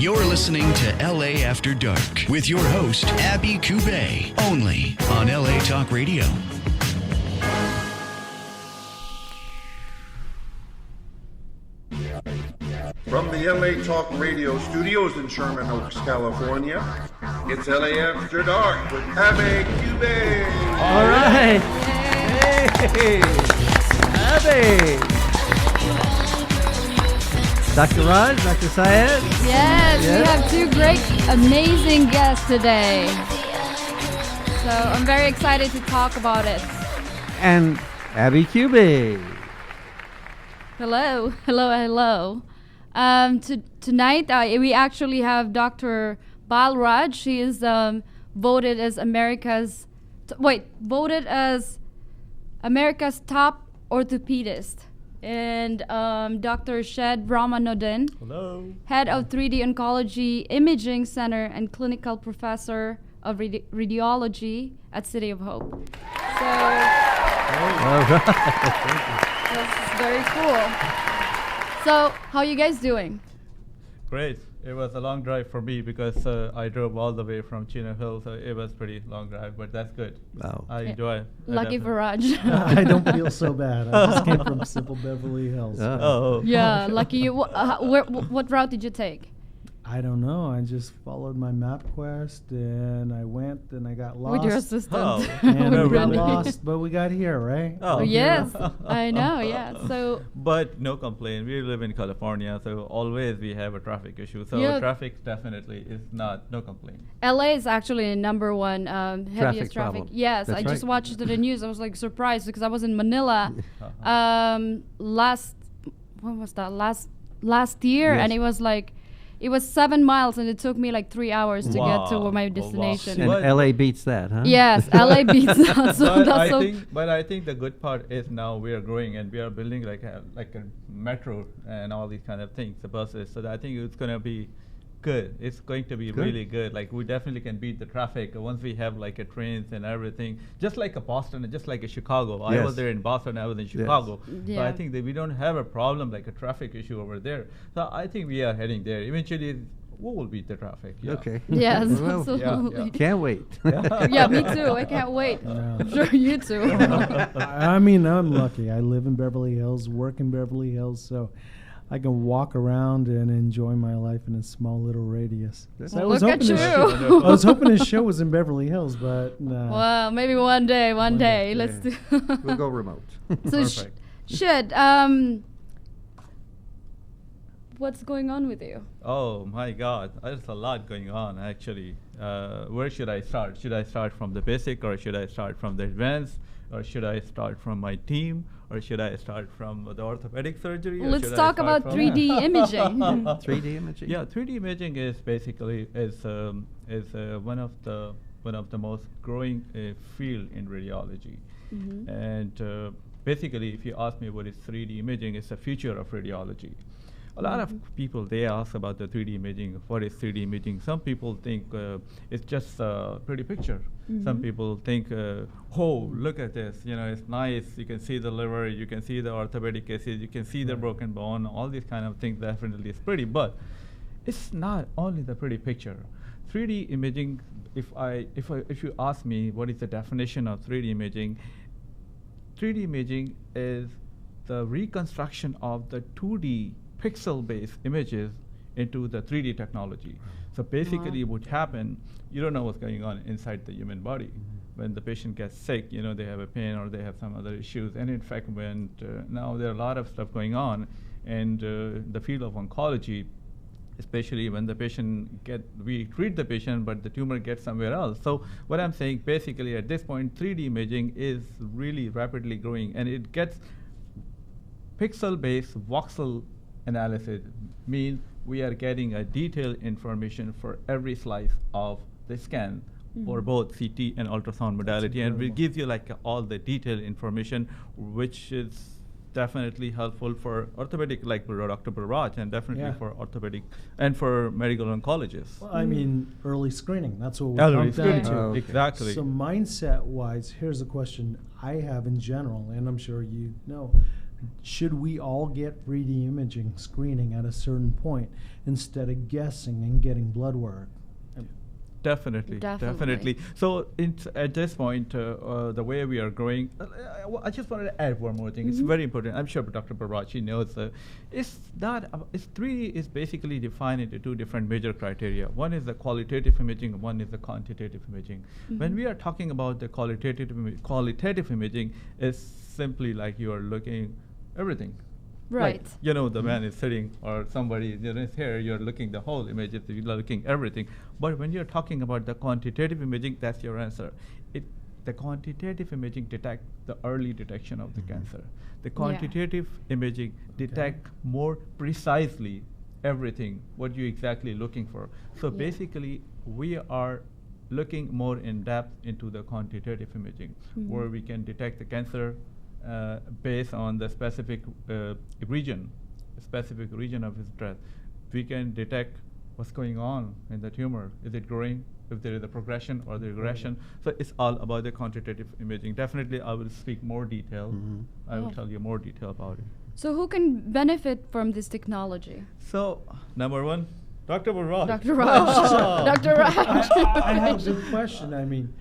You're listening to LA After Dark with your host, Abby Cubey, only on LA Talk Radio. From the LA Talk Radio studios in Sherman Oaks, California, it's LA After Dark with Abby Cubey. All right. Hey, Abby. Dr. Raj, Dr. Syed. Yes, we have two great, amazing guests today. So I'm very excited to talk about it. And Abby Cubey. Hello. Tonight we actually have Dr. Bal Raj. She is voted as America's top orthopedist. And Dr. Syed Rahman-uddin, hello, head of 3D Oncology Imaging Center and clinical professor of Radiology at City of Hope. So this is very cool. So how are you guys doing? great. It was a long drive for me because I drove all the way from Chino Hill, so it was pretty long drive, but that's good. Wow. I enjoy it. Lucky for Raj. I don't feel so bad. I just came from simple Beverly Hills. Oh. Yeah, lucky you. What route did you take? I don't know. I just followed my MapQuest, and I went, and I got lost. With your assistant. Oh. And With we got Brandy. lost, but we got here, right? Oh. Yes, I know. Yeah. So But no complaint. We live in California, so always we have a traffic issue. So Yeah. traffic definitely is no complaint. LA is actually the number one heaviest traffic. problem. Yes, That's I just right. watched the news. I was like surprised because I was in Manila last year, Yes. and it was 7 miles, and it took me like 3 hours to get to Wow. my Oh, wow. destination. And But- LA beats that, huh? Yes, LA beats that. So But that's so. I think the good part is now we are growing and we are building like a metro and all these kind of things, the buses. So I think it's going to be good. It's going to be Good. really good. Like we definitely can beat the traffic once we have like a trains and everything. Just like a Boston and just like a Chicago. I Yes. was there in Boston. I was in Chicago. So Yeah. I think that we don't have a problem like a traffic issue over there. So I think we are heading there. Eventually, we will beat the traffic. Yeah. Okay. Yes, Well, absolutely. Can't wait. Yeah, me too. I can't wait. Yeah. I'm sure you too. I mean, I'm lucky. I live in Beverly Hills, work in Beverly Hills, so I can walk around and enjoy my life in a small little radius. That's- So I Look at hoping this you. show- I was hoping this show was in Beverly Hills, but no. Well, maybe one day. One day, Let's do. We'll go remote. So Perfect. what's going on with you? Oh my God, there's a lot going on actually. Where should I start? Should I start from the basic, or should I start from the advanced, or should I start from my team, or should I start from the orthopedic surgery? or Let's should I talk start about from- 3D imaging. 3D imaging? Yeah, 3D imaging is basically one of the most growing field in radiology, Mhm. and basically, if you ask me what is 3D imaging, it's the future of radiology. A lot of people, they ask about the 3D imaging. What is 3D imaging? Some people think it's just a pretty picture. Some people think, oh, look at this. You know, it's nice. You can see the liver. You can see the orthopedic cases. You can see the broken bone. All these kind of things definitely is pretty. But it's not only the pretty picture. 3D imaging, if you ask me what is the definition of 3D imaging, 3D imaging is the reconstruction of the 2D pixel-based images into the 3D technology. So basically what happen, you don't know what's going on inside the human body. When the patient gets sick, you know, they have a pain or they have some other issues. And in fact, when now there are a lot of stuff going on, and the field of oncology, especially when the we treat the patient, but the tumor gets somewhere else. So what I'm saying, basically at this point, 3D imaging is really rapidly growing, and it gets pixel-based voxel analysis, means we are getting a detailed information for every slice of the scan for both CT and ultrasound modality, and it gives you like all the detailed information, which is definitely helpful for orthopedic, like for Dr. Bal Raj, and definitely Yeah. for orthopedic and for medical oncologists. Well, I mean, early screening. That's what we Early come down screening. to. Oh, okay. Exactly. So mindset-wise, here's a question I have in general, and I'm sure you know. should we all get 3D imaging screening at a certain point instead of guessing and getting blood work? Definitely. So at this point, the way we are growing, I just wanted to add one more thing. It's very important. I'm sure Dr. Bal Raj knows. It's not. It's 3D is basically defined into two different major criteria. One is the qualitative imaging, and one is the quantitative imaging. When we are talking about the qualitative imaging, is simply like you are looking everything. Right. Like, the man is sitting or somebody is here, you're looking the whole image, you're looking everything. But when you're talking about the quantitative imaging, that's your answer. The quantitative imaging detect the early detection of the cancer. The quantitative imaging detect more precisely everything, what you're exactly looking for. So basically, we are looking more in depth into the quantitative imaging, where we can detect the cancer based on the specific region of interest. We can detect what's going on in the tumor. Is it growing? If there is a progression or the regression. So it's all about the quantitative imaging. Definitely, I will speak more detail. I will tell you more detail about it. So who can benefit from this technology? So, number one, Dr. Bal Raj. Dr. Raj. Dr. Raj. I have a good question. I mean,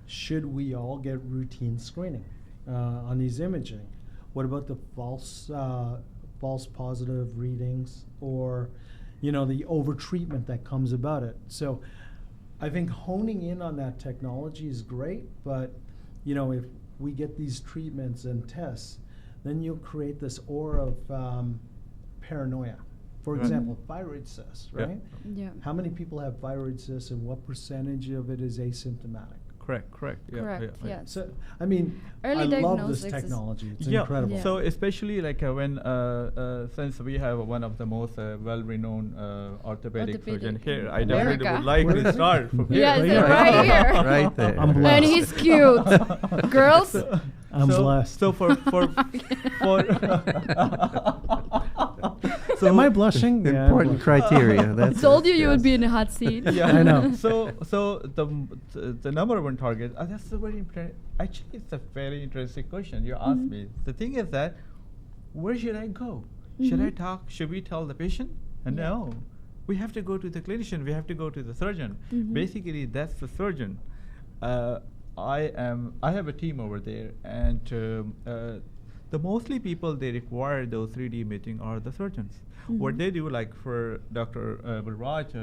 should we all get routine screening on these imaging? What about the false positive readings, or the overtreatment that comes about it? So I think honing in on that technology is great, but if we get these treatments and tests, then you'll create this aura of paranoia. For example, thyroid cysts, right? Yeah. How many people have thyroid cysts, and what percentage of it is asymptomatic? Correct. Correct. Yes. So, I mean, Early I love this diagnostics is- technology. It's Yeah. incredible. Yeah. So especially like when since we have one of the most well-renowned orthopedic surgeon Orthopedic here, in I definitely America. would like Where is to he? start from here. Yes, Yeah. right here. Right there. I'm And blessed. he's cute. Girls? I'm blessed. So for Am I blushing? Yeah, I'm Important blushing. criteria. That's Told it, you you would yes. be in a hot seat. yeah, I know. So the number one target. That's a very actually it's a very interesting question you asked me. The thing is that where should I go? Should I talk? Should we tell the patient? No, we have to go to the clinician. We have to go to the surgeon. Basically, that's the surgeon. I have a team over there, and the mostly people they require those 3D imaging are the surgeons. What they do, like for Dr. Bal Raj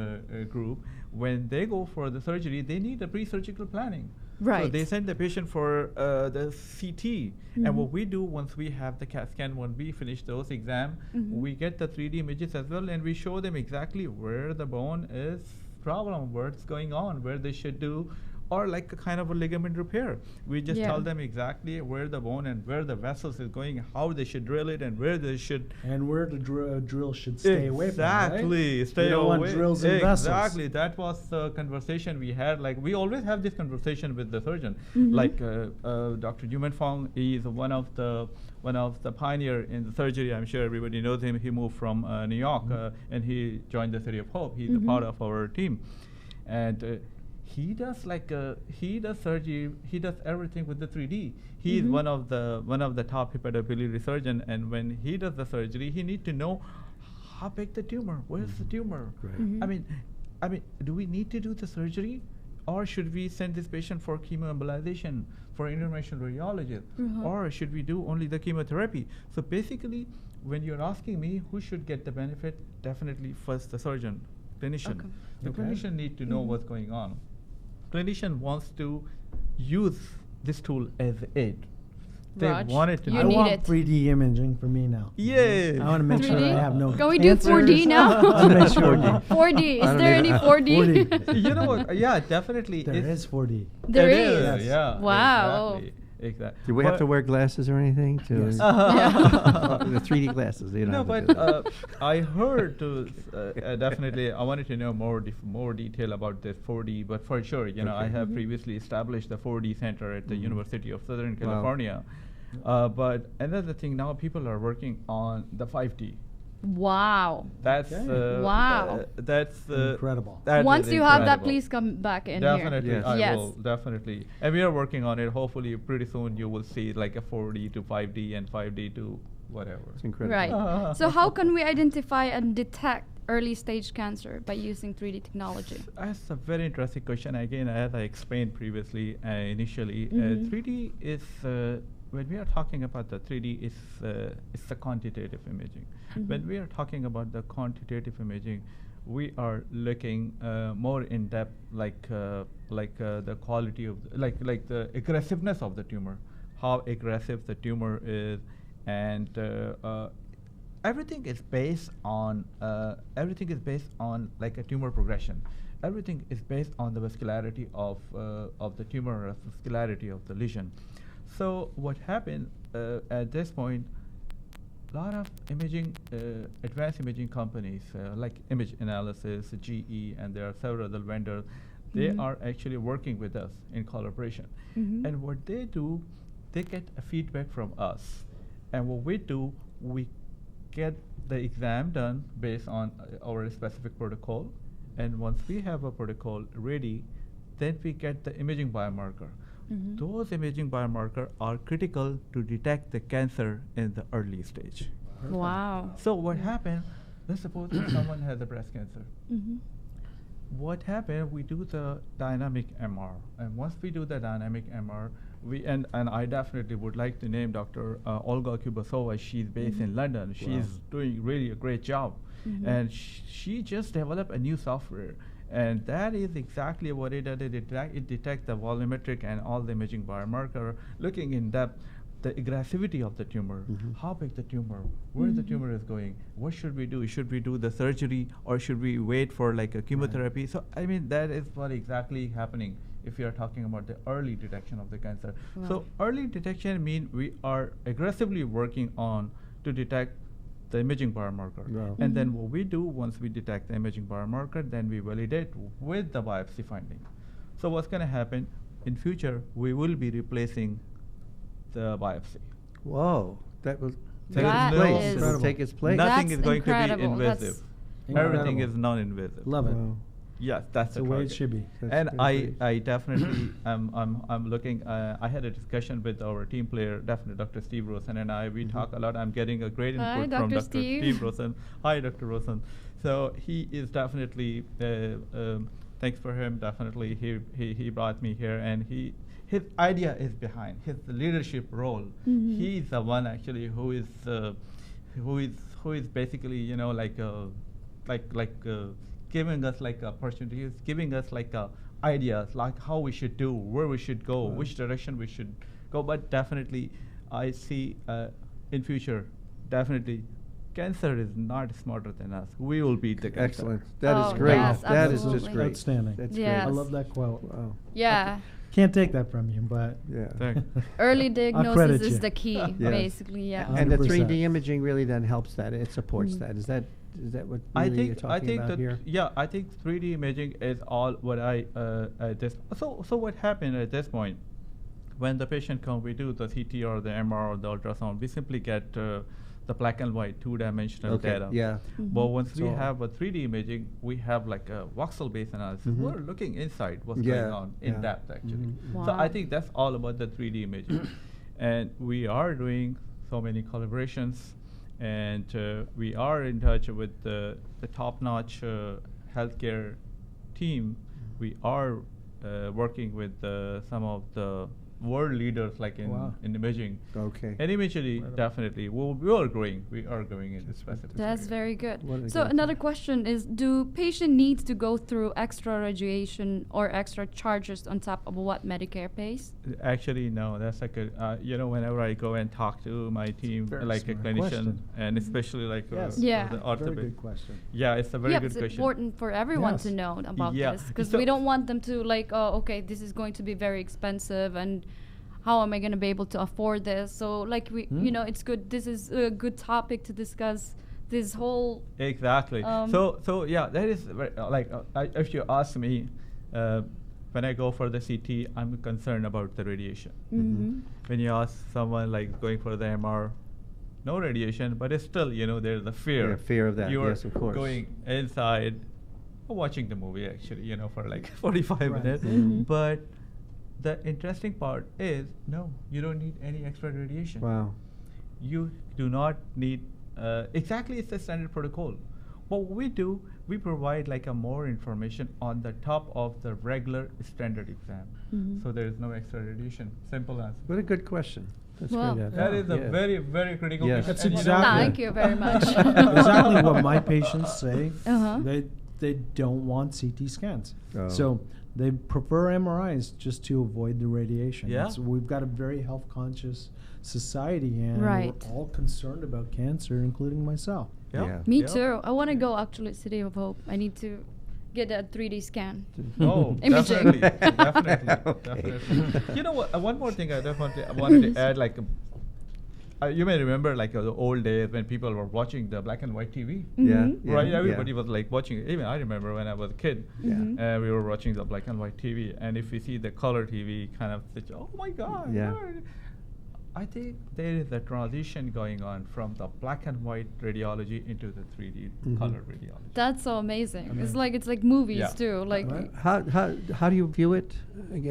group, when they go for the surgery, they need a pre-surgical planning. So Right. they send the patient for the CT, and what we do once we have the CAT scan, when we finish those exam, we get the 3D images as well, and we show them exactly where the bone is problem, what's going on, where they should do, or like a kind of a ligament repair. We just tell them exactly where the bone and where the vessels is going, how they should drill it, and where they should. And where the drill should stay away from, right? Exactly, stay You don't away. want drills in vessels. Exactly, that was the conversation we had. Like we always have this conversation with the surgeon. Like Dr. Yuman Fong is one of the pioneer in the surgery. I'm sure everybody knows him. He moved from New York and he joined the City of Hope. He's a part of our team, and he does surgery. He does everything with the 3D. He is one of the top hepatobiliary surgeon, and when he does the surgery, he need to know how big the tumor. Where's the tumor? I mean, do we need to do the surgery, or should we send this patient for chemoembolization for interventional radiologist, or should we do only the chemotherapy? So basically, when you're asking me who should get the benefit, definitely first the surgeon, clinician. Okay. The clinician need to know what's going on. Clinician wants to use this tool as aid. They Raj, want it to you I know. need want it. 3D imaging for me now. Yeah. I want to make sure 3D? I have no Can we do cancers. 4D now? I want to make sure 4D. I Is don't there need any a- 4D? 4D. You know what? Yeah, definitely. There is 4D. There It is. Yeah. Wow. Exactly. Do we have to wear glasses or anything? To Yes. the 3D glasses. You No, don't have but to do that. I heard definitely. I wanted to know more detail about this 4D. But for sure, I have previously established the 4D center at the University of Southern California. But another thing, now people are working on the 5D. Wow. That's Okay. Wow. that's Incredible. that Once is you have that, incredible. please come back in Definitely, Yes. I Yes. will definitely, and we are working on it. Hopefully, pretty soon you will see like a 4D to 5D and 5D to whatever. It's incredible. Right. So how can we identify and detect early stage cancer by using 3D technology? That's a very interesting question. Again, as I explained previously, initially, 3D is, when we are talking about the 3D, it's the quantitative imaging. When we are talking about the quantitative imaging, we are looking more in depth, like the quality of, like the aggressiveness of the tumor, how aggressive the tumor is, and everything is based on like a tumor progression. Everything is based on the vascularity of the tumor, or vascularity of the lesion. So what happened at this point, a lot of imaging, advanced imaging companies like Image Analysis, GE, and there are several other vendors, they are actually working with us in collaboration. And what they do, they get a feedback from us. And what we do, we get the exam done based on our specific protocol. And once we have a protocol ready, then we get the imaging biomarker. Those imaging biomarkers are critical to detect the cancer in the early stage. Wow. So what happened, let's suppose that someone has a breast cancer. What happened, we do the dynamic MR. And once we do the dynamic MR, and I definitely would like to name Dr. Olga Kubasova. She's based in London. She's doing really a great job. And she just developed a new software. And that is exactly what it does. It detects the volumetric and all the imaging biomarker, looking in depth the aggressivity of the tumor, how big the tumor, where the tumor is going, what should we do? Should we do the surgery, or should we wait for like a chemotherapy? So I mean, that is what exactly happening if you are talking about the early detection of the cancer. So early detection means we are aggressively working on to detect the imaging biomarker. And then what we do, once we detect the imaging biomarker, then we validate with the biopsy finding. So what's going to happen in future, we will be replacing the biopsy. Whoa, that will take That its place. is It'll take its place. Nothing That's is going to be incredible. invasive. Everything is non-invasive. Love it. Wow. Yes, that's The the way it target. should be. That's And very I definitely I'm looking. I had a discussion with our team player, definitely Dr. Steve Rosen, and we talk a lot. I'm getting a great Hi, input from Dr. Dr. Steve Rosen. Hi, Dr. Rosen. So he is definitely. Thanks for him. Definitely, he brought me here, and his idea is behind his leadership role. He's the one actually who is basically giving us like opportunities, giving us like ideas, like how we should do, where we should go, which direction we should go. But definitely, I see in future, definitely, cancer is not smarter than us. We will beat the cancer. Excellent. That Oh, is great. yes, That is just absolutely. great. Outstanding. That's Yes. I great. love that quote. Wow. Yeah. Can't take that from you, but Yeah. Thank- Early credit diagnosis is you. the key, Yes. basically. Yeah. And the 100%. 3D imaging really then helps that. It supports that. Is that what I really you're think talking about that here? yeah, I think 3D imaging is all what I so what happened at this point, when the patient comes, we do the CT or the MR or the ultrasound, we simply get the black and white 2-dimensional Okay, data. yeah. But once we So- have a 3D imaging, we have like a voxel-based analysis. We're looking inside what's Yeah, going on in yeah. depth actually. Mhm. So Wow. I think that's all about the 3D imaging, and we are doing so many collaborations, and we are in touch with the top-notch healthcare team. We are working with some of the world leaders like Wow. in imaging. Okay. And eventually, Incredible. definitely, we are growing. We are growing in this specific That's area. very good. What a So good another thing. question is, do patient needs to go through extra radiation or extra charges on top of what Medicare pays? Actually, no. That's like whenever I go and talk to my team, Very like a smart clinician, question. and especially like Yes. Yeah. the very orthopedist. good question. Yeah, it's a very Yeah, good it's question. important for everyone Yes. to know about Yeah. this, because So- we don't want them to like, oh, okay, this is going to be very expensive, and how am I going to be able to afford this? So like it's good. This is a good topic to discuss. This whole Exactly. So yeah, that is very, if you ask me, when I go for the CT, I'm concerned about the radiation. When you ask someone like going for the MR, no radiation, but it's still there's the fear. Yeah, fear of that, You're yes, of course. going inside, watching the movie actually, for like 45 Right. minutes, Mhm. but the interesting part is, no, you don't need any extra radiation. Wow. you do not need exactly it's the standard protocol. What we do, we provide like a more information on the top of the regular standard exam. So there is no extra radiation. Simple answer. What a good question. That's Wow. great. That is a Yeah. very, very critical Yes. question. That's And you know, exactly- Thank you very much. Exactly what my patients say. Uh-huh. They don't want CT scans. Oh. So they prefer MRIs just to avoid the radiation. Yeah. So we've got a very health conscious society, and Right. we're all concerned about cancer, including myself. Yeah. Me Yeah. too. I want to go actually City of Hope. I need to get a 3D scan. Oh, Imaging. definitely, Okay. definitely. You know what? One more thing I definitely wanted to add, like, you may remember, like, the old days when people were watching the black and white TV. Yeah. Mhm. yeah, Right, yeah. everybody was like watching. Even I remember when I was a kid, Yeah. Mhm. we were watching the black and white TV, and if we see the color TV, kind of, oh my God! Yeah. no." I think there is a transition going on from the black and white radiology into the 3D color radiology. That's so amazing. It's Amazing. like movies Yeah. too. Like Right. How do you view it?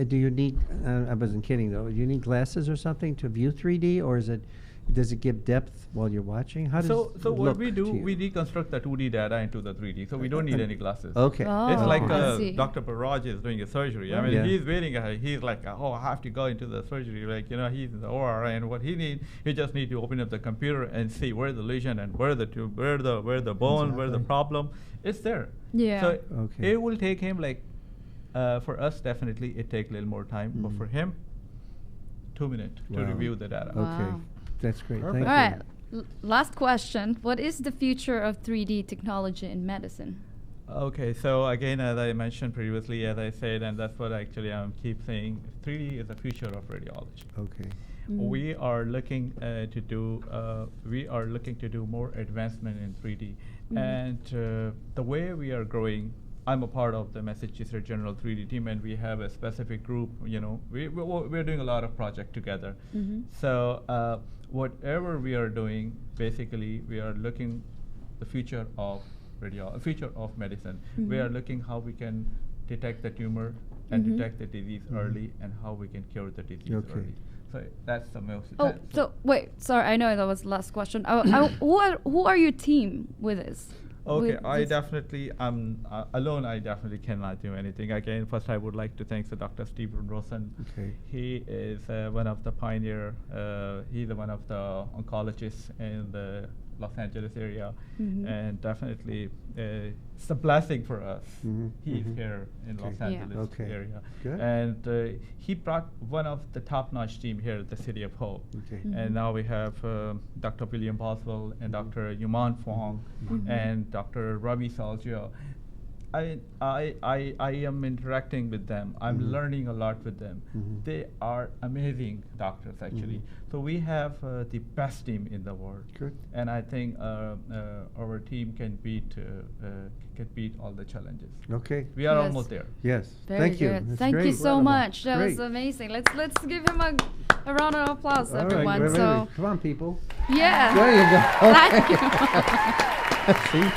Do you need? I wasn't kidding though. Do you need glasses or something to view 3D, or does it give depth while you're watching? How does So it what look we do, to you? we deconstruct the 2D data into the 3D, so we don't need any glasses. Okay. Oh, It's like I see. Dr. Bal Raj is doing a surgery. I mean, Yeah. he's waiting. He's like, oh, I have to go into the surgery. Like, you know, he's in the OR, and what he just need to open up the computer and see where the lesion and where the bone, where the Exactly. problem. It's there. Yeah. So Okay. it will take him like, for us definitely it take a little more time, but for him, 2 minutes to Wow. review the data. Wow. Okay. That's great. Perfect. Thank All you. right. Last question. What is the future of 3D technology in medicine? Okay, so again, as I mentioned previously, as I said, and that's what actually I keep saying, 3D is the future of radiology. Okay. We are looking to do more advancement in 3D, and the way we are growing. I'm a part of the Massachusetts General 3D team, and we have a specific group. You know, we're doing a lot of projects together. So whatever we are doing, basically, we are looking the future of future of medicine. We are looking how we can detect the tumor and detect the disease early, and how we can cure the disease Okay. early. So that's the most. Oh, so wait. Sorry, I know that was the last question. Who are your team with this? Okay, With I this- definitely, alone I definitely cannot do anything. Again, first I would like to thank the Dr. Stephen Rosen. Okay. He is one of the pioneer, he's one of the oncologists in the Los Angeles area. And definitely, it's a blessing for us. He's here in Los Okay. Yeah. Angeles Okay. area. Good. And he brought one of the top-notch team here at the City of Hope. Okay. And now we have Dr. William Boswell and Dr. Yuman Fong and Dr. Ravi Salgio. I am interacting with them. I'm learning a lot with them. They are amazing doctors, actually. So we have the best team in the world. Good. And I think our team can beat all the challenges. Okay. We are Yes. almost there. Yes. Very Thank you. good. That's Thank you great. so much. That was Great. amazing. Let's give him a round of applause, All right, everyone. wait, wait, So wait. Come on, people. yeah. There you go. Thank you. See?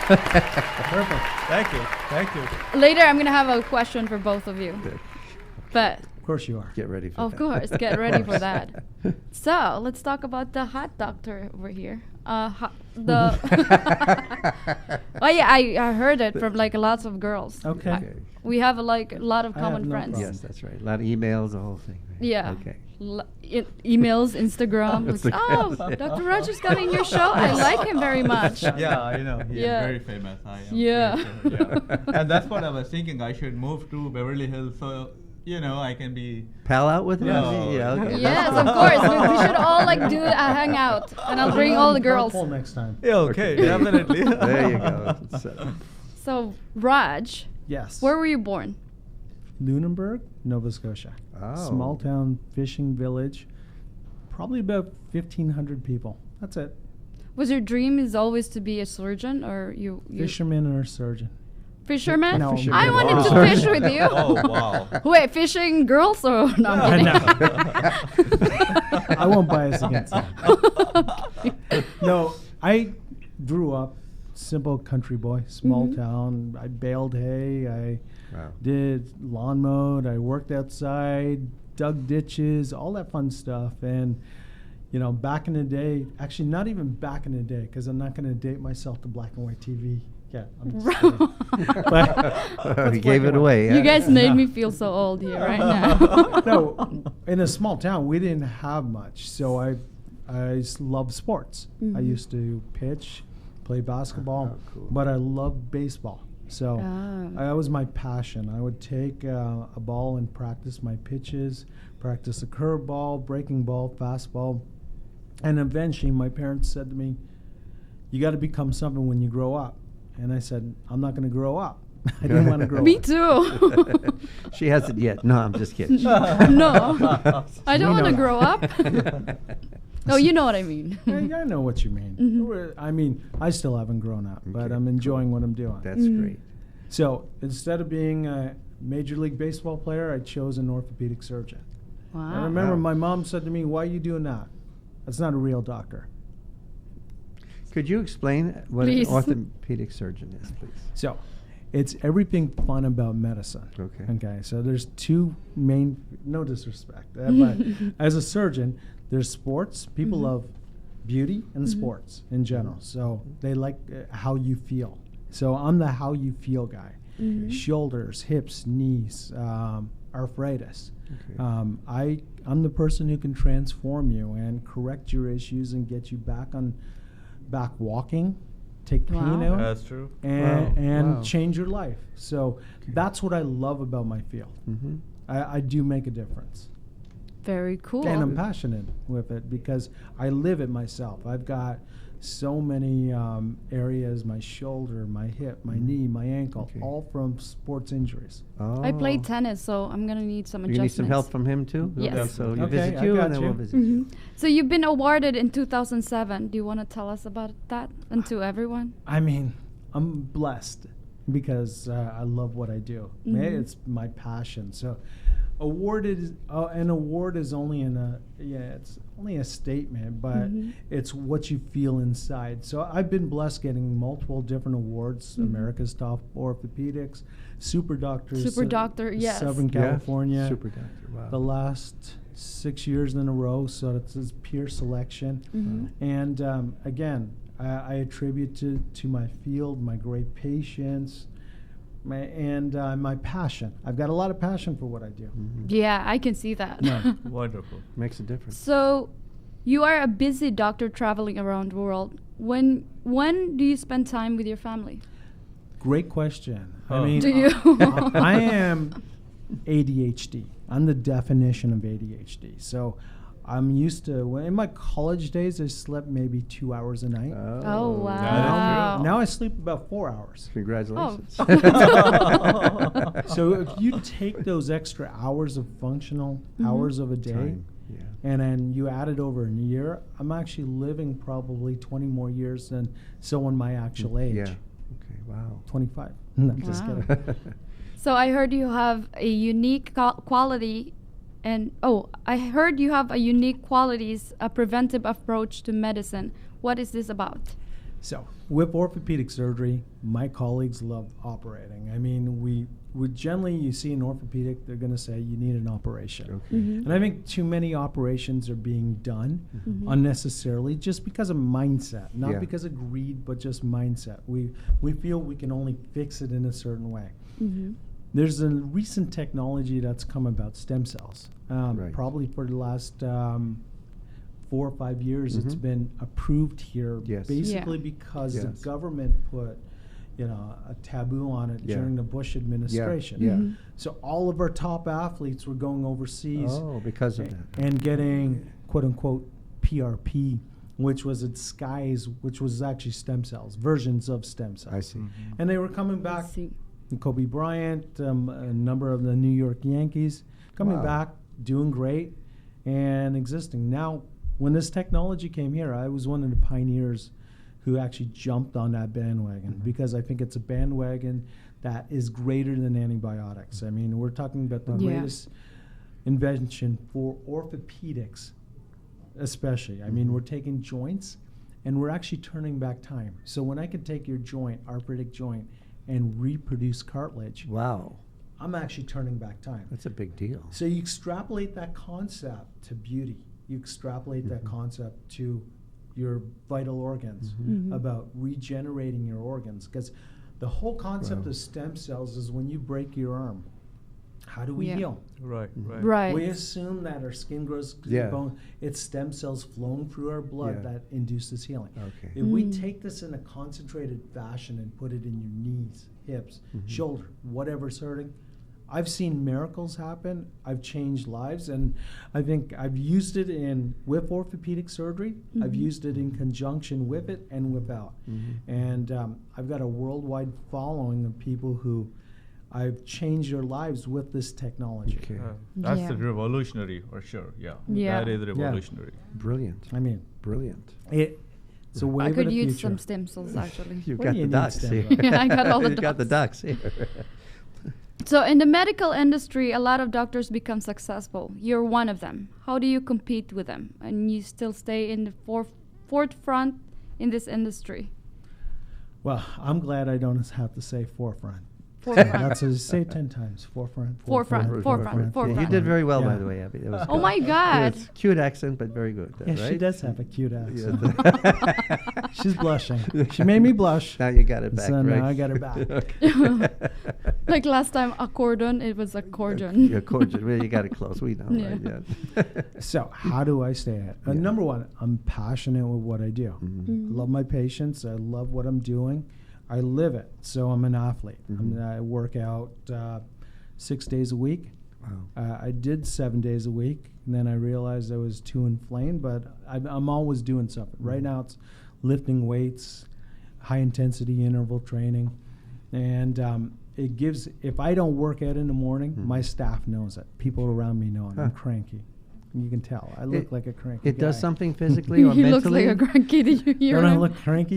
Perfect. Thank you. Thank you. Later, I'm gonna have a question for both of you. Good. But Of course you are. Get ready for of that. course, get ready for that. So let's talk about the hot doctor over here. The oh yeah, I heard it from like lots of girls. Okay. Okay. We have like a lot of I have common no friends. problem. Yes, that's right. A lot of emails, the whole thing. Right? Yeah. Okay. Emails, Instagram. Like, oh, Dr. Roger's coming your show. I like him very much. Yeah, I know. He Yeah. is very famous. I am. Yeah. pretty sure, yeah. And that's what I was thinking. I should move to Beverly Hills so I can be. Pal out with him? No. Yeah, okay. Yes, that's of course. We should all like do a hangout, and I'll bring all the girls. Purple next time. Yeah, okay, definitely. There you go. So, Raj, Yes. where were you born? Lunenburg, Nova Scotia. Oh. Small town fishing village. Probably about 1,500 people. That's it. Was your dream is always to be a surgeon, or you Fisherman or surgeon. fisherman? No, Fisherman. I wanted to Wow. fish with you. Oh, wow. Wait, fishing girls or no? I'm kidding. I won't bias against that. No, I grew up simple country boy, small town. I baled hay. I Wow. did lawn mowed. I worked outside, dug ditches, all that fun stuff. And you know, back in the day, actually not even back in the day, because I'm not going to date myself to black and white TV. Yeah, I'm just kidding. He gave it away. You guys made me feel so old here right now. No, in a small town, we didn't have much, so I love sports. I used to pitch, play basketball, cool. but I love baseball. So Ah. that was my passion. I would take a ball and practice my pitches, practice a curveball, breaking ball, fastball, and eventually my parents said to me, "You got to become something when you grow up." And I said, "I'm not going to grow up." I didn't want to grow Me up. too. She hasn't yet. No, I'm just kidding. No, I don't You want to know grow up. Oh, you know what I mean. I know what you mean. I mean, I still haven't grown up, but Okay, I'm enjoying what I'm doing. That's great. So instead of being a Major League Baseball player, I chose an orthopedic surgeon. I Wow. remember Wow. my mom said to me, "Why are you doing that? That's not a real doctor." Could you explain what Please. an orthopedic surgeon is, please? So it's everything fun about medicine. Okay. Okay, so there's two main, no disrespect, but as a surgeon, there's sports. People love beauty and sports in general. So they like how you feel. So I'm the how you feel guy. Shoulders, hips, knees, arthritis. Okay. I'm the person who can transform you and correct your issues and get you back walking, take pain Wow. out, That's true. and Wow. change your life. So that's what I love about my field. Mm-hmm. I do make a difference. Very cool. And I'm passionate with it because I live it myself. I've got so many areas, my shoulder, my hip, my knee, my ankle, Okay. all from sports injuries. Oh. I played tennis, so I'm gonna need some You adjustments. need some help from him too? Yes. Okay, so you Okay, visit I you got and then you. we'll visit you. So you've been awarded in 2007. Do you want to tell us about that and to everyone? I mean, I'm blessed because I love what I do. It's my passion. So, an award is only it's only a statement, but it's what you feel inside. So I've been blessed getting multiple different awards: America's Top Orthopedics, Super Doctor, Super Doctor, yes. Southern California, Super doctor. Wow. the last 6 years in a row. So it's peer selection. And again, I attribute to my field, my great patience, my passion. I've got a lot of passion for what I do. Yeah, I can see that. Wonderful. Makes a difference. So you are a busy doctor traveling around the world. When do you spend time with your family? Great question. Oh. I mean, Do you? I am ADHD. I'm the definition of ADHD. So I'm used to, in my college days, I slept maybe 2 hours a night. Oh, wow. That is Now I sleep about 4 hours. Congratulations. So if you take those extra hours of functional hours of a day, Time, yeah. and then you add it over a year, I'm actually living probably 20 more years than someone my actual age. Yeah. Okay, wow. 25. No, just Wow. kidding. So I heard you have a unique quality, and I heard you have a unique qualities, a preventive approach to medicine. What is this about? So, with orthopedic surgery, my colleagues love operating. I mean, we generally, you see an orthopedic, they're going to say you need an operation. Okay. And I think too many operations are being done unnecessarily just because of mindset, not Yeah. because of greed, but just mindset. We feel we can only fix it in a certain way. There's a recent technology that's come about, stem cells. Right. Probably for the last 4 or 5 years, it's been approved here, Yes. basically Yeah. because Yes. the government put, a taboo on it Yeah. during the Bush administration. Yeah. So all of our top athletes were going overseas Oh, because of that. and getting quote unquote PRP, which was its skies, which was actually stem cells, versions of stem cells. I see. And they were coming I back. see. Kobe Bryant, a number of the New York Yankees, coming Wow. back, doing great, and existing. Now, when this technology came here, I was one of the pioneers who actually jumped on that bandwagon because I think it's a bandwagon that is greater than antibiotics. I mean, we're talking about the Yeah. greatest invention for orthopedics, especially. I mean, we're taking joints and we're actually turning back time. So when I can take your joint, arthritic joint, and reproduce cartilage, Wow. I'm actually turning back time. That's a big deal. So you extrapolate that concept to beauty. you extrapolate that concept to your vital organs, about regenerating your organs. Because the whole concept of stem cells is when you break your arm, how do we heal? Right. We assume that our skin grows to the bone. It's stem cells flowing through our blood that induces healing. Okay. If we take this in a concentrated fashion and put it in your knees, hips, shoulder, whatever's hurting, I've seen miracles happen. I've changed lives, and I think I've used it with orthopedic surgery. I've used it in conjunction with it and without. And I've got a worldwide following of people who I've changed their lives with this technology. Okay. That's revolutionary for sure. Yeah. That is revolutionary. Brilliant. I mean, Brilliant. It's a wave I of could the use future. some stem cells actually. You've What got do you the need ducks stem here. cells? Yeah, I got all the You've got the ducks. ducks here. So in the medical industry, a lot of doctors become successful. You're one of them. How do you compete with them and you still stay in the forefront in this industry? Well, I'm glad I don't have to say forefront. Forefront. That's say it 10 times. Forefront. You did very well, by the way, Abby. That was Oh good. my God. It's cute accent, but very good. Yeah, right? she does have a cute accent. Yeah. She's blushing. She made me blush. Now you got it back, So right? now I got her back. Okay. Like last time, accordion, it was accordion. Yeah, accordion. Well, you got it close. We know, Yeah. right? Yeah. So how do I stay ahead? Number one, I'm passionate with what I do. I love my patients. I love what I'm doing. I live it. So I'm an athlete. I work out 6 days a week. Wow. I did 7 days a week, and then I realized I was too inflamed, but I'm always doing something. Right now it's lifting weights, high intensity interval training, and it gives, if I don't work out in the morning, my staff knows it. People around me know it. I'm cranky. You can tell. I look like a cranky It guy. does something physically or He looks mentally? like a cranky. Did you hear Don't I him? look cranky?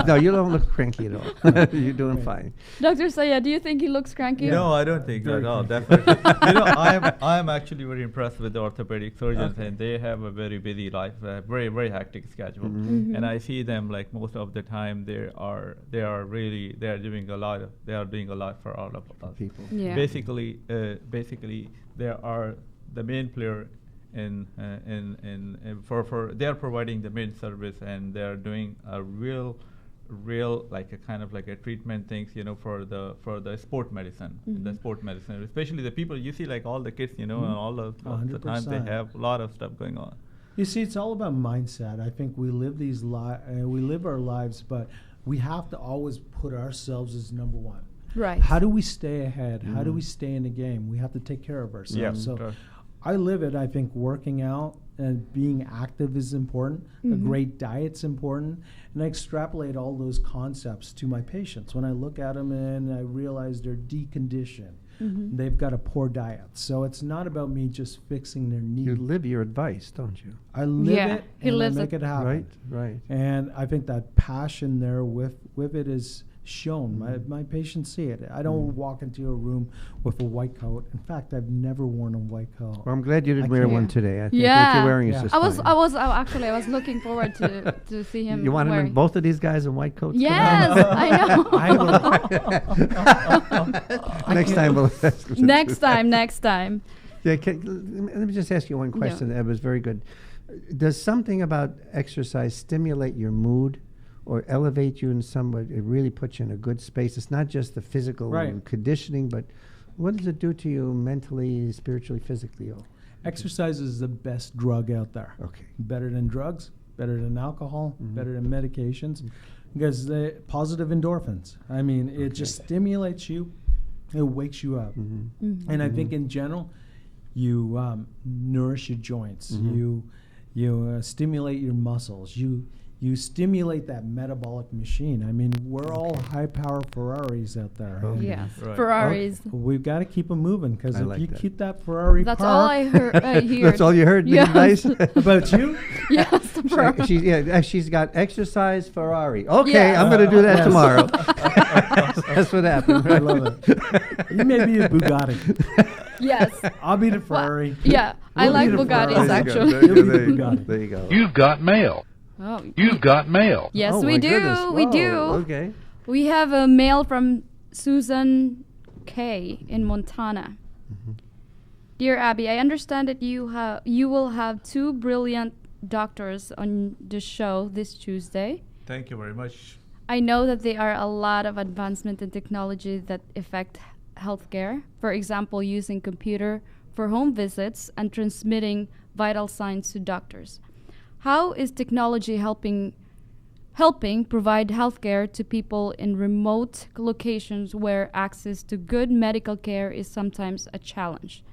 No, you don't look cranky at all. You're doing fine. Dr. Syed, do you think he looks cranky? No, I don't think Very at all. cranky. Definitely. I'm actually very impressed with the orthopedic surgeons, and they have a very busy life, very very hectic schedule. And I see them like most of the time they are doing a lot for all of us. People. Yeah. Basically, they are the main player in for they are providing the main service, and they are doing a real like a kind of like a treatment things, for the sport medicine, especially the people you see, like all the kids, and all of the time they 100%. have a lot of stuff going on. You see, it's all about mindset. I think we live we live our lives, but we have to always put ourselves as number one. Right. How do we stay ahead? How do we stay in the game? We have to take care of ourselves. Yeah, So sure. I live it. I think working out and being active is important. A great diet's important. And I extrapolate all those concepts to my patients. When I look at them and I realize they're deconditioned, they've got a poor diet. So it's not about me just fixing their need. You live your advice, don't you? I live Yeah, it he and I lives make it. it happen. Right. And I think that passion there with it is shown. My patients see it. I don't walk into a room with a white coat. In fact, I've never worn a white coat. Well, I'm glad you didn't I wear can't. one today. I think Yeah. what you're wearing Yeah. is just I was fine. I was looking forward to see him. You want wearing. both of these guys in white coats? Yes, I know. Next time we'll Next time. Yeah, let me just ask you one question that was very good. Does something about exercise stimulate your mood or elevate you in some way? It really puts you in a good space. It's not just the physical conditioning, but what does it do to you mentally, spiritually, physically? Exercise is the best drug out there. Okay. Better than drugs, better than alcohol, better than medications, because the positive endorphins. I mean, it just stimulates you. It wakes you up. And I think in general, you nourish your joints. You stimulate your muscles. You stimulate that metabolic machine. I mean, we're all high-power Ferraris out there. Oh, and Yes, Right. Ferraris. we've got to keep them moving, because I if like you that. keep that Ferrari That's parked, all I heard. That's all you heard? The Yes. advice? about you, Yes, the Ferrari. She's got exercise Ferrari. Okay, I'm going to do that tomorrow. That's what happened. I love it. You may be a Bugatti. Yes. I'll be the Ferrari. Yeah, I We'll like be the Bugattis Ferrari. actually. There you go. You've got mail. Oh, You've got mail. yes, Oh, we my do. goodness. We Whoa, do. Okay. We have a mail from Susan K in Montana. Dear Abby, I understand that you will have two brilliant doctors on the show this Tuesday. Thank you very much. I know that there are a lot of advancement in technology that affect healthcare. For example, using computer for home visits and transmitting vital signs to doctors. How is technology helping provide healthcare to people in remote locations where access to good medical care is sometimes a challenge,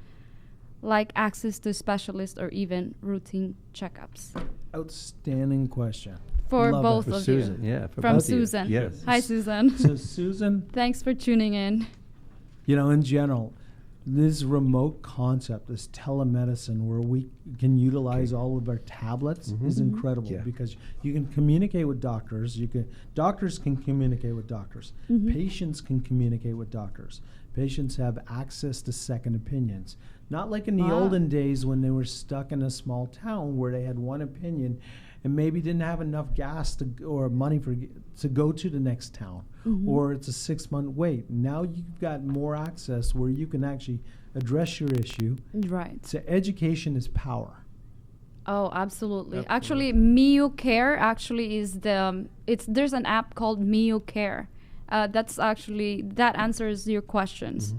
like access to specialists or even routine checkups? Outstanding question. For Love both it. For of Susan, you. yeah. For From both of you. Susan. Yes. Hi, Susan. So Susan, Thanks for tuning in. in general, this remote concept, this telemedicine where we can utilize all of our tablets is incredible Yeah. because you can communicate with doctors. Doctors can communicate with doctors. Patients can communicate with doctors. Patients have access to second opinions. Not like in the olden days when they were stuck in a small town where they had one opinion and maybe didn't have enough gas or money to go to the next town, or it's a 6-month wait. Now you've got more access where you can actually address your issue. Right. So education is power. Oh, absolutely. Actually, Mio Care actually is there's an app called Mio Care. That answers your questions.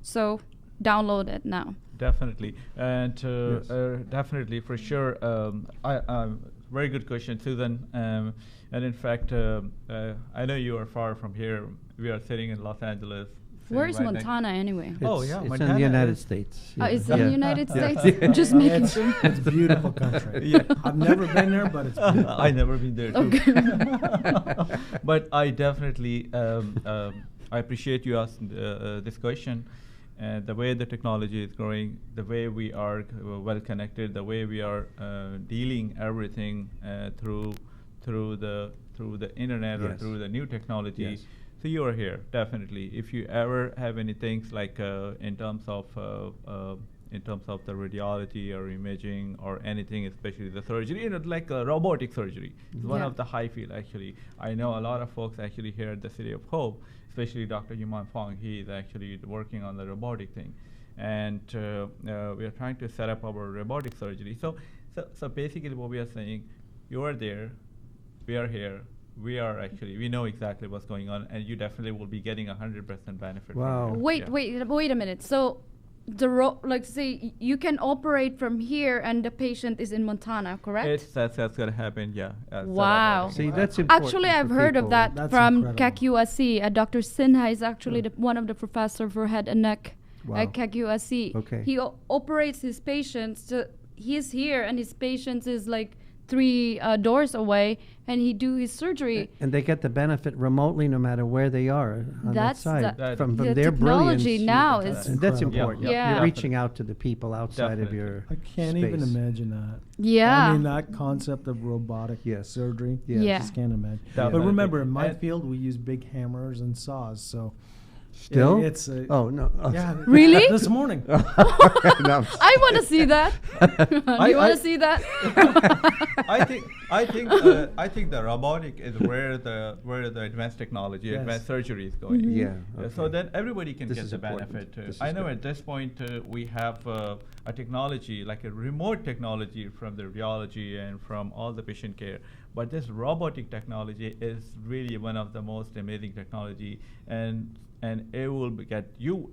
So download it now. Definitely, and Yes. definitely for sure. Very good question, Susan. And in fact, I know you are far from here. We are sitting in Los Angeles. sitting Where is right next- Montana anyway? Oh, It's- yeah, It's in Montana the United is- States. It's in the United States? Yeah. Just making sure. It's a beautiful country. Yeah. I've never been there, but it's beautiful. I never been there too. Okay. But I definitely I appreciate you asking this question. And the way the technology is growing, the way we are well connected, the way we are dealing everything through the internet or Yes. through the new technology. Yes. So you are here definitely. If you ever have any things like in terms of the radiology or imaging or anything, especially the surgery, like robotic surgery, is one Yeah. of the high field actually. I know a lot of folks actually here at the City of Hope, especially Dr. Yuman Fong. He is actually working on the robotic thing, and we are trying to set up our robotic surgery. So basically, what we are saying, you are there, we are here. We know exactly what's going on, and you definitely will be getting 100% benefit. Wow. From it. Wait, Yeah. wait a minute. So say you can operate from here and the patient is in Montana, correct? That's going to happen, yeah. Wow. See, that's important. Actually, I've for heard of people. that That's from incredible. KQSC. Dr. Sinha is actually one of the professor for head and neck Wow. at KQSC. Okay. He operates his patients. He's here, and his patients is like 3 doors away, and he do his surgery. And they get the benefit remotely no matter where they are on That's that side. the- From the their technology brilliance. now That's is And that's incredible. important. Yeah. You're Yeah. reaching out to the people outside of Definitely. your I can't even space. imagine that. yeah. I mean, that concept of robotic Yes. surgery, Yes. Yeah. just can't imagine. Definitely. But remember, in my And- field, we use big hammers and saws, so Still? it's a, Oh, no. Oh, yeah. Really? This morning. no. I want to see that. You want I- to see that? I think the robotic is where the advanced technology, Yes. advanced surgery is going. Yeah. So okay. then everybody can This get is the important. benefit. This is I know good. at this point we have a technology, like a remote technology from the radiology and from all the patient care. But this robotic technology is really one of the most amazing technology, and it will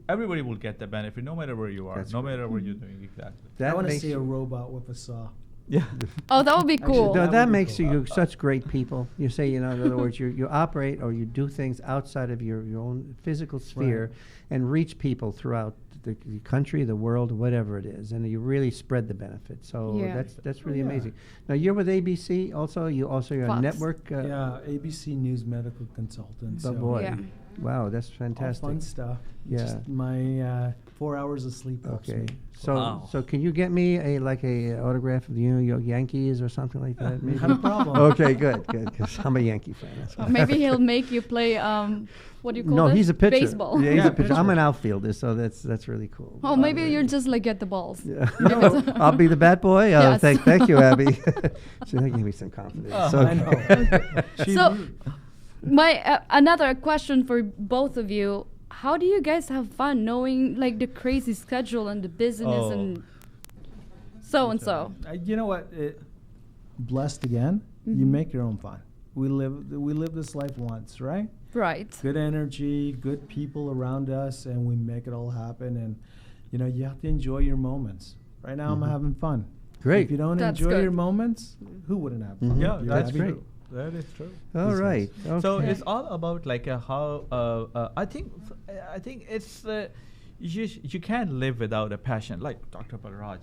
everybody will get the benefit no matter where you are, That's no right. matter what you're doing exactly. I That want to makes see a you- robot with a saw. Yeah. Oh, that would be cool. No, That that would be makes cool. you such great people. You say, in other words, you operate or you do things outside of your own physical sphere and reach people throughout the country, the world, whatever it is, and you really spread the benefit. So Yeah. that's really Yeah. amazing. Now you're with ABC also. You're a Fox. network. Yeah, ABC News medical consultant. Oh So boy, Yeah. wow, that's all fantastic. fun stuff. Yeah. Just my 4 hours of sleep. helps Okay, me. so Wow. so can you get me a autograph of the New York Yankees or something like that? Maybe? Not a problem. Okay, good, because I'm a Yankee fan. That's why. Maybe he'll make you play what do you call No, this? he's a pitcher. Baseball. Yeah, he's Yeah, a pitcher. I'm pitcher. an outfielder, so that's really cool. Oh, maybe you're just like get the balls. Yeah. I'll be the bat boy. Yes. Thank you, Abby. So that gave me some confidence. Oh, So- I know. She's So- rude. My another question for both of you: how do you guys have fun knowing like the crazy schedule and the business and so and so? You know what? Blessed again. You make your own fun. We live this life once, right? Right. Good energy, good people around us, and we make it all happen. And you have to enjoy your moments. Right now, I'm having fun. Great. If you don't That's enjoy good. your moments, who wouldn't have fun? Yeah, You're that's happy? true. That is true. All right. So Okay. it's all about like how I think it's you can't live without a passion. Like Dr. Bal Raj,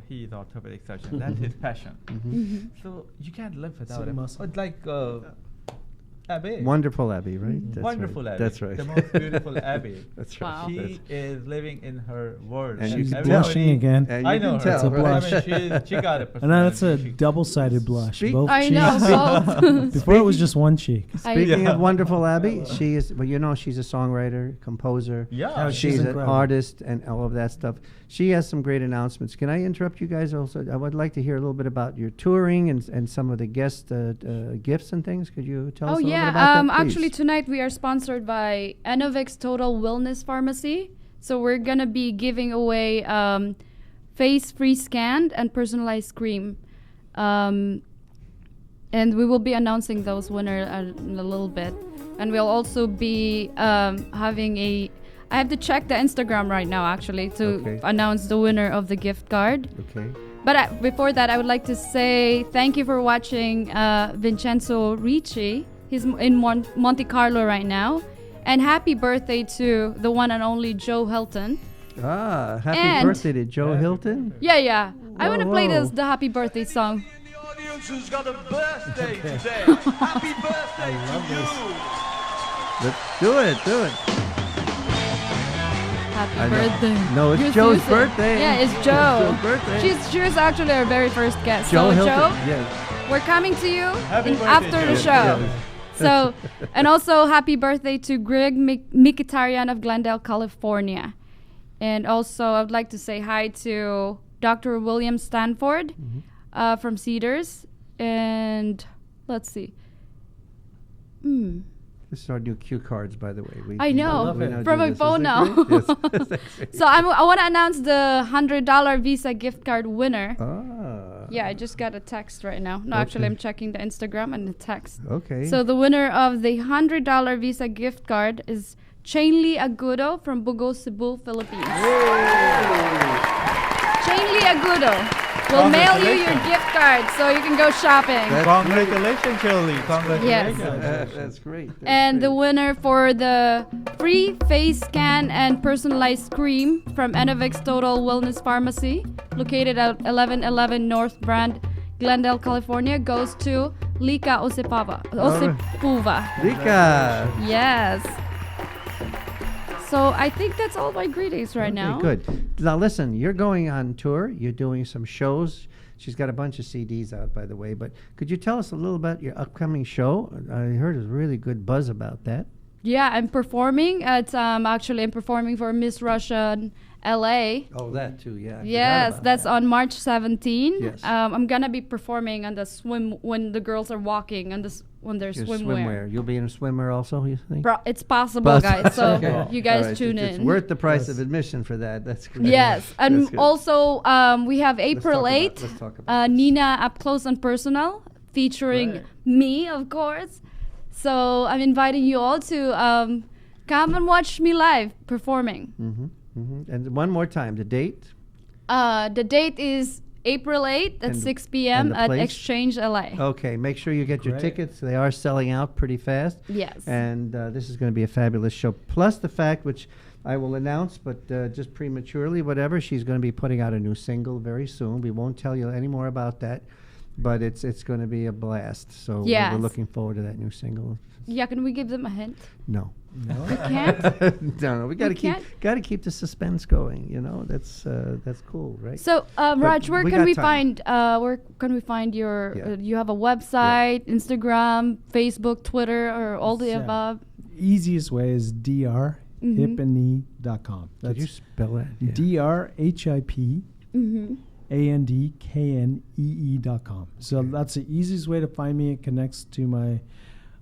he's orthopedic surgeon. That's his passion. So you can't live without it. muscle. Like Abby. Wonderful Abby, right? That's Wonderful right. Abby. That's right. The most beautiful Abby. That's right. Wow. She is living in her world. And She's you blushing again. And I you know can her. tell, It's a right? blush. I mean, she got a And that's a personality. double-sided blush. Speak- Both I cheeks. know both. Before it was just one cheek. Speaking Yeah. of wonderful Abby, she is. Well, she's a songwriter, composer. Yeah. Oh, She's she's an incredible. artist and all of that stuff. She has some great announcements. Can I interrupt you guys also? I would like to hear a little bit about your touring and some of the guest gifts and things. Could you tell us a little bit about that, please? Actually tonight we are sponsored by Enovix Total Wellness Pharmacy. So we're gonna be giving away face-free scanned and personalized cream. And we will be announcing those winners in a little bit. And we'll also be having I have to check the Instagram right now actually to announce the winner of the gift card. Okay. But before that, I would like to say thank you for watching Vincenzo Ricci. He's in Monte Carlo right now. And happy birthday to the one and only Joe Hilton. Ah, happy And- birthday to Joe Hilton. Yeah. I want to play whoa. the happy birthday song. Who's got a birthday today? Happy birthday to you! Let's do it. Happy I know. birthday. No, it's Use Joe's it. birthday. Yeah, it's Joe. Joe's birthday. She was actually our very first guest. Joe so Hilton. Joe, Yes. we're coming to you birthday, after the Joe. show. Yes. So, and also happy birthday to Greg Mikitarian of Glendale, California. And also I would like to say hi to Dr. William Stanford from Cedars. And let's see. This is our new cue cards, by the way. I know. love it. now From do my this. phone Isn't now. that great? Yes. That's great. So I want to announce the $100 Visa gift card winner. Ah. Yeah, I just got a text right now. No, actually, I'm checking the Instagram and the text. Okay. So the winner of the $100 Visa gift card is Chainly Agudo from Bugo, Cebu, Philippines. Chainly Agudo. We'll mail you your gift card so you can go shopping. Congratulations, Shirley. Congratulations. That's great. That's And the great. winner for the free face scan and personalized cream from Enovix Total Wellness Pharmacy, located at 1111 North Brand, Glendale, California, goes to Lika Osipava. Rika. Yes. So I think that's all my greetings right now. Okay, good. Now listen, you're going on tour. You're doing some shows. She's got a bunch of CDs out, by the way. But could you tell us a little about your upcoming show? I heard there's really good buzz about that. Yeah, I'm performing. I'm performing for Miss Russia LA. Oh, that too, yeah. I forgot Yes, about that's that. on March 17. Yes. I'm gonna be performing on the swim when the girls are walking on when they're Your swimwear. You'll be in a swimwear also, you think? It's possible, guys. So Okay. you guys All right, tune it's in. worth the price of admission for that. That's great. Yes, That's and good. also we have April talk about- 8th, let's talk about this. Nina Up Close and Personal, featuring Right. me, of course. So I'm inviting you all to come and watch me live performing. And one more time, the date. The date is April 8th at And- 6 and p.m. the at place? Exchange LA. Okay, make sure you get your Great. tickets. They are selling out pretty fast. Yes. And this is going to be a fabulous show. Plus the fact, which I will announce, but just prematurely, whatever, she's going to be putting out a new single very soon. We won't tell you any more about that, but it's going to be a blast. So we're Yes. looking forward to that new single. Yeah, can we give them a hint? No. We can't? No, we got to can't? keep the suspense going. You know, that's cool, right? So, Raj, where we can got we time. find your? Yeah. You have a website, Instagram, Facebook, Twitter, or all the Yeah. above. Easiest way is drhipandknee.com. Could you spell that? Yeah. drhipandknee.com. So that's the easiest way to find me. It connects to my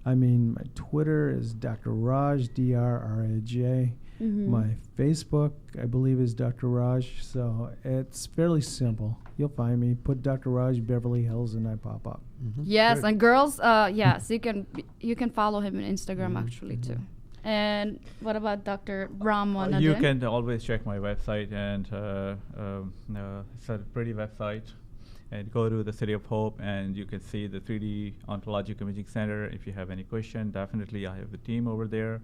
I mean, my Twitter is Dr. Raj, DRRAJ. My Facebook, I believe, is Dr. Raj. So it's fairly simple. You'll find me. Put Dr. Raj Beverly Hills, and I pop up. Yes, Good. and girls, yes, you can follow him on Instagram actually too. And what about Dr. Rahmanuddin? You can always check my website, and it's a pretty website. And go to the City of Hope, and you can see the 3D Oncologic Imaging Center. If you have any question, definitely I have the team over there.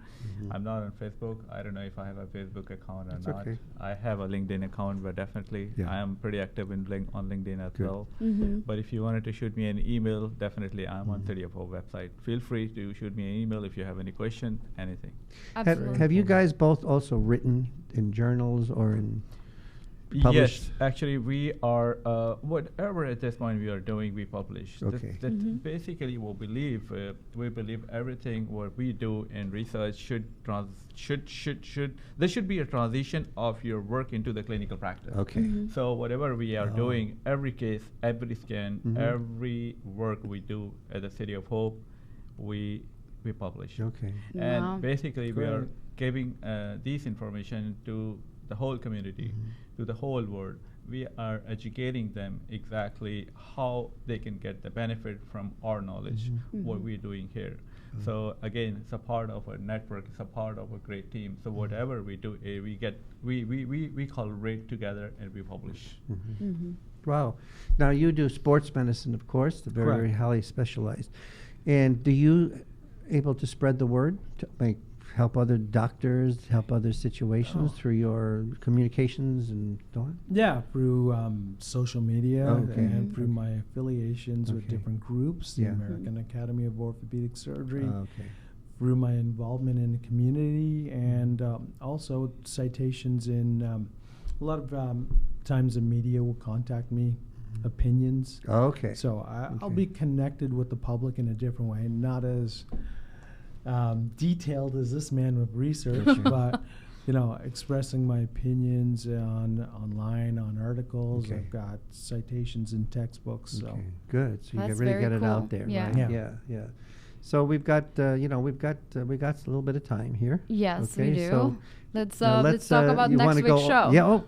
I'm not on Facebook. I don't know if I have a Facebook account or That's not. okay. I have a LinkedIn account, but definitely Yeah. I am pretty active on LinkedIn as Good. well. But if you wanted to shoot me an email, definitely I'm on City of Hope website. Feel free to shoot me an email if you have any question, anything. Absolutely. Have you guys both also written in journals or in published? Yes, actually, we are whatever at this point we are doing, we publish. Okay. Basically, we believe everything what we do in research should there should be a transition of your work into the clinical practice. Okay. So whatever we are doing, every case, every scan, Mhm. every work we do at the City of Hope, we publish. Okay. And Wow. basically, we are Great. giving this information to the whole community, to the whole world. We are educating them exactly how they can get the benefit from our knowledge, what we're doing here. So again, it's a part of a network. It's a part of a great team. So whatever we do, we collaborate together and we publish. Wow. Now you do sports medicine, of course, the very, very Correct. highly specialized. And do you able to spread the word to help other doctors, help other situations through your communications and so on? Yeah, through social media Okay. and through my affiliations with Okay. different groups, the Yeah. American Academy of Orthopedic Surgery, Okay. through my involvement in the community, and also citations in a lot of times the media will contact me, opinions. Okay. So I'll Okay. be connected with the public in a different way, not as detailed as this man with research, but expressing my opinions online on articles. Okay. I've got citations in textbooks. So Okay. Good. So you That's really very get it cool. out there, Yeah. right? Yeah. Yeah. So we've got we got a little bit of time here. Yes, we Okay, do. so Let's now let's talk about you next wanna week's go- show. Yeah. Oh,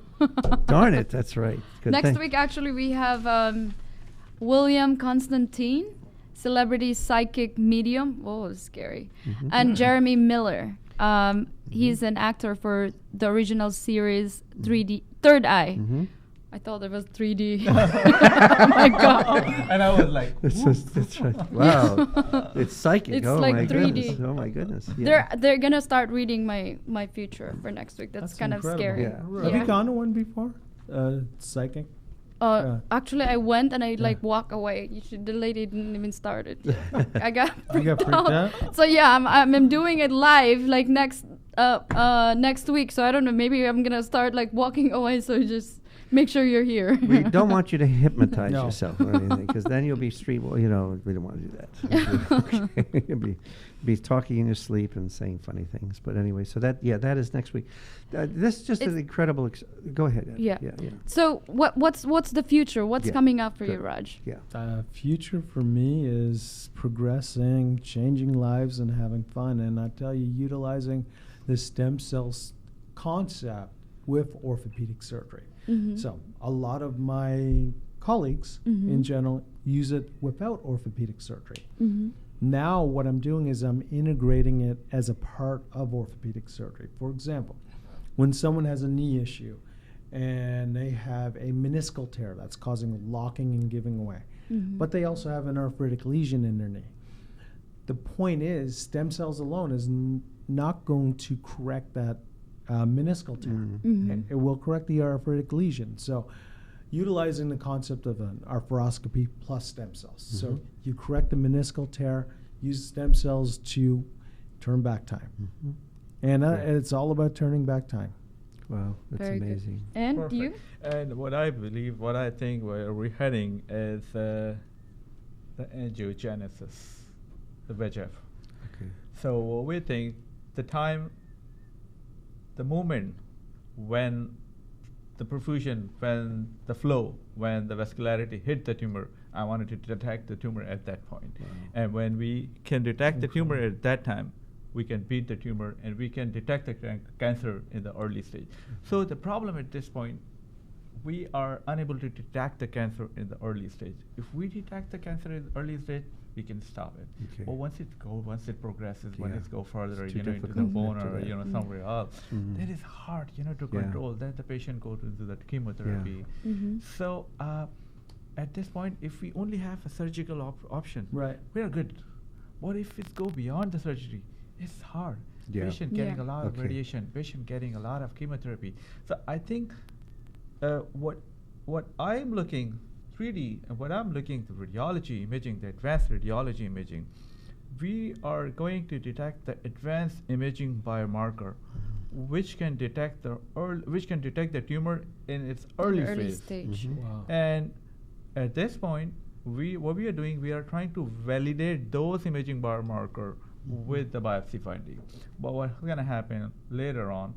darn it. That's right. Good Next thing. week, actually, we have William Constantine, celebrity psychic medium. Oh, scary. And Jeremy Miller. He's an actor for the original series 3D Third Eye. I thought it was 3D. Oh my god. And I was like, That's right. Wow. It's psychic. It's oh like my 3D. goodness. Oh my goodness. Yeah. They're gonna start reading my future for next week. That's kind of incredible. scary. Yeah. Have Yeah. you gone to one before? Psychic? Actually, I went and I walk away. The lady didn't even start it. I got You got freaked out? So yeah, I'm doing it live like next week. So I don't know. Maybe I'm gonna start walking away. So just make sure you're here. We don't want you to hypnotize No. yourself or anything, because then you'll be street. We don't want to do that. You'll be talking in your sleep and saying funny things. But anyway, so that is next week. This is just an incredible. Go ahead. Ed. Yeah. Yeah. So what's the future? What's Yeah, coming up for you, good. Raj? Yeah. Future for me is progressing, changing lives, and having fun. And I tell you, utilizing the stem cells concept with orthopedic surgery. So a lot of my colleagues in general use it without orthopedic surgery. Now what I'm doing is I'm integrating it as a part of orthopedic surgery. For example, when someone has a knee issue and they have a meniscal tear that's causing locking and giving away, but they also have an arthritic lesion in their knee. The point is, stem cells alone is not going to correct that meniscal tear. It will correct the arthritic lesion. So utilizing the concept of an arthroscopy plus stem cells. So you correct the meniscal tear, use stem cells to turn back time. And it's all about turning back time. Wow, that's Very good. amazing. And perfect. you? And what I think where we're heading is the angiogenesis, the VEGF. Okay. So what we think the moment when the perfusion, when the flow, when the vascularity hit the tumor, I wanted to detect the tumor at that point. Wow. And when we can detect the tumor at that time, we can beat the tumor and we can detect the cancer in the early stage. So the problem at this point, we are unable to detect the cancer in the early stage. If we detect the cancer in the early stage, we can stop it. Okay. But once it progresses, when Yeah. it go further, It's too into the difficult bone after or that. somewhere else, Mhm. that is hard, to Yeah. control. Then the patient goes into that chemotherapy. So at this point, if we only have a surgical option, Right. we are good. What if it go beyond the surgery? It's hard. Yeah. Patient getting Yeah. a lot of Okay. radiation, patient getting a lot of chemotherapy. So I think what I'm looking 3D and what I'm looking to radiology imaging, the advanced radiology imaging, we are going to detect the advanced imaging biomarker, which can detect the tumor in its early phase. stage. Mhm. Wow. And at this point, what we are doing, we are trying to validate those imaging biomarker with the biopsy finding. But what's going to happen later on,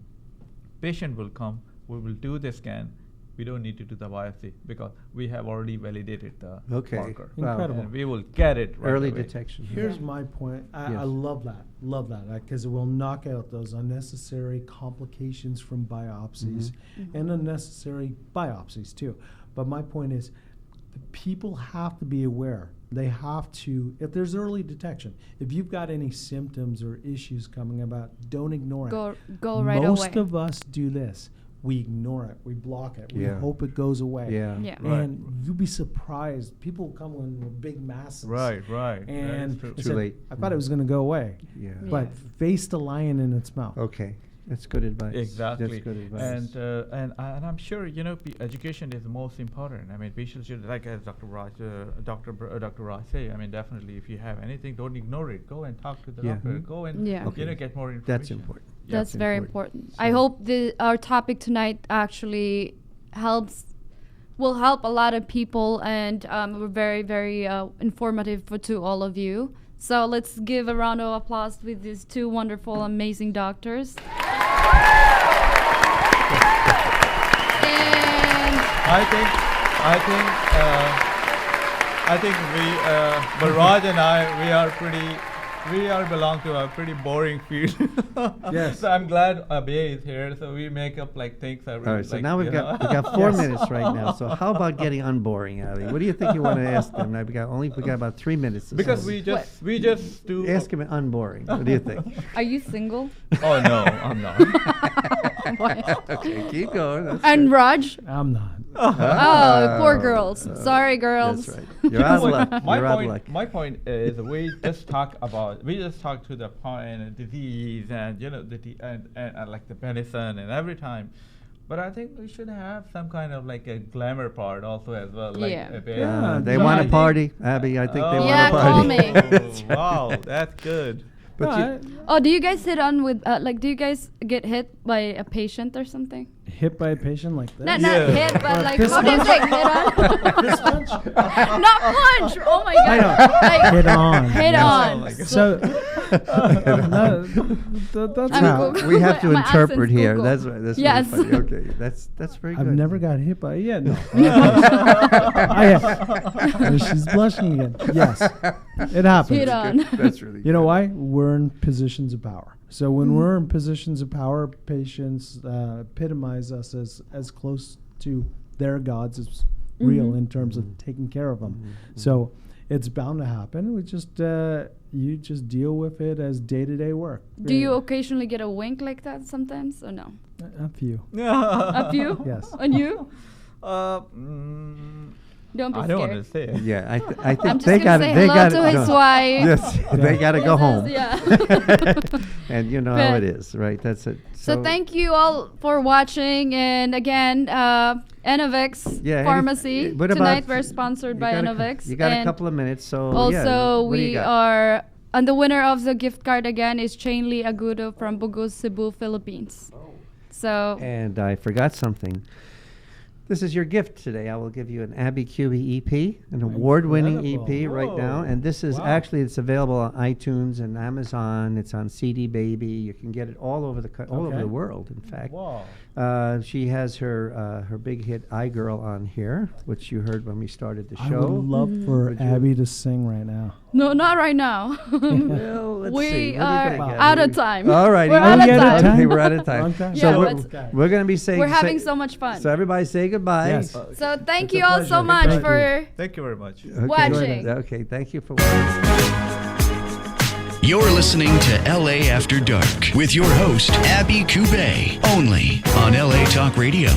patient will come, we will do the scan. We don't need to do the biopsy because we have already validated the Okay. marker. Wow. Incredible. And we will get it right Early away. detection. Here's my point. I Yes. love that, because it will knock out those unnecessary complications from biopsies and unnecessary biopsies too. But my point is, the people have to be aware. They have to, if there's early detection, if you've got any symptoms or issues coming about, don't ignore it. Go right away. Most of us do this. We ignore it. We block it. We Yeah. hope it goes away. Yeah. Yeah. Right. And you'd be surprised. People come in with big masses. Right. And That's true. I Too said, late. I thought it was going to go away. Yeah. But face the lion in its mouth. Okay. That's good advice. Exactly. That's good advice. And I'm sure education is the most important. I mean, patients should, like as Dr. Raj, Dr. Raj say. I mean, definitely, if you have anything, don't ignore it. Go and talk to the Yeah. doctor. Go and Yeah. Okay. get more information. That's important. Yeah. That's very important. I So- hope our topic tonight actually will help a lot of people, and we're very, very informative to all of you. So let's give a round of applause with these two wonderful, amazing doctors. And I think but Raj and we belong to a pretty boring field. Yes. So I'm glad Abhay is here. So we make up like things that we All right, so like, now we got 4 minutes right now. So how about getting unboring, Ali? What do you think you want to ask them? Now we got about 3 minutes. to because spend. we just do. Ask him unboring. What do you think? are you single? Oh no, I'm not. Okay, keep going. That's And good. Raj? I'm not. Oh, poor girls. Sorry, girls. That's right. You're out of luck. You're out of luck. My point is we just talk to the point of disease and and like the medicine and every time. But I think we should have some kind of like a glamour part also as well. Like Yeah. a bit. Yeah, They no, want I to think- party, Abby. I think they Oh, want Yeah, to call party. me. That's right. Wow, that's good. But No, you- Oh, do you guys hit on with do you guys get hit by a patient or something? hit by a patient like this. Not Yeah. hit, but Or like fist how do you punch? say hit on? Fist punch? Not punch. Oh my god. I know. Like, Hit on. Hit yes. on. my God. So, that's I'm how. Google- we have to My interpret accent's here. Google. That's right. That's Yes. really funny. Okay, that's very I've good. never got hit by it yet. No. She's blushing again. Yes, it happens. Hit on. That's really. You know good. why? We're in positions of power. So when we're in positions of power, patients epitomize us as close to their gods as real in terms of taking care of them. So it's bound to happen. We just you just deal with it as day-to-day work. Do you occasionally get a wink like that sometimes or no? A few. A few? Yes. And you? Don't be I scared. don't want to say it. Yeah, I I'm think just they gonna got say it. They hello got to it. his no. wife. Yes, they got to go home. Yeah. And you know how But- it is, right? That's it. So thank you all for watching, and again, Enovix Yeah, any- Pharmacy. what about- Tonight we're sponsored You by got a- Enovix. You got a and couple of minutes, so also, yeah, what do you we got? are, and the winner of the gift card again is Chainly Agudo from Bugos, Cebu, Philippines. So, And I forgot something. This is your gift today. I will give you an Abby Cubey EP, an award-winning EP right now. Whoa. And this is Wow. actually, it's available on iTunes and Amazon. It's on CD Baby. You can get it all over the all over Okay. the world, in fact. Wow. She has her big hit "I Girl" on here, which you heard when we started the show. I would love for Would you- Abby to sing right now. No, not right now. Well, let's see. We What do you are think, Abby? out of time. All right. We're out of time. Okay, we're out of time. Long time. So Yeah, we're, let's- we're going to be saying. We're having so much fun. So everybody say goodbye. Yes. So thank It's a you all so pleasure. much Thank for Thank you very much. Okay. watching. Okay, thank you for watching. You're listening to LA After Dark with your host, Abby Cubey, only on LA Talk Radio.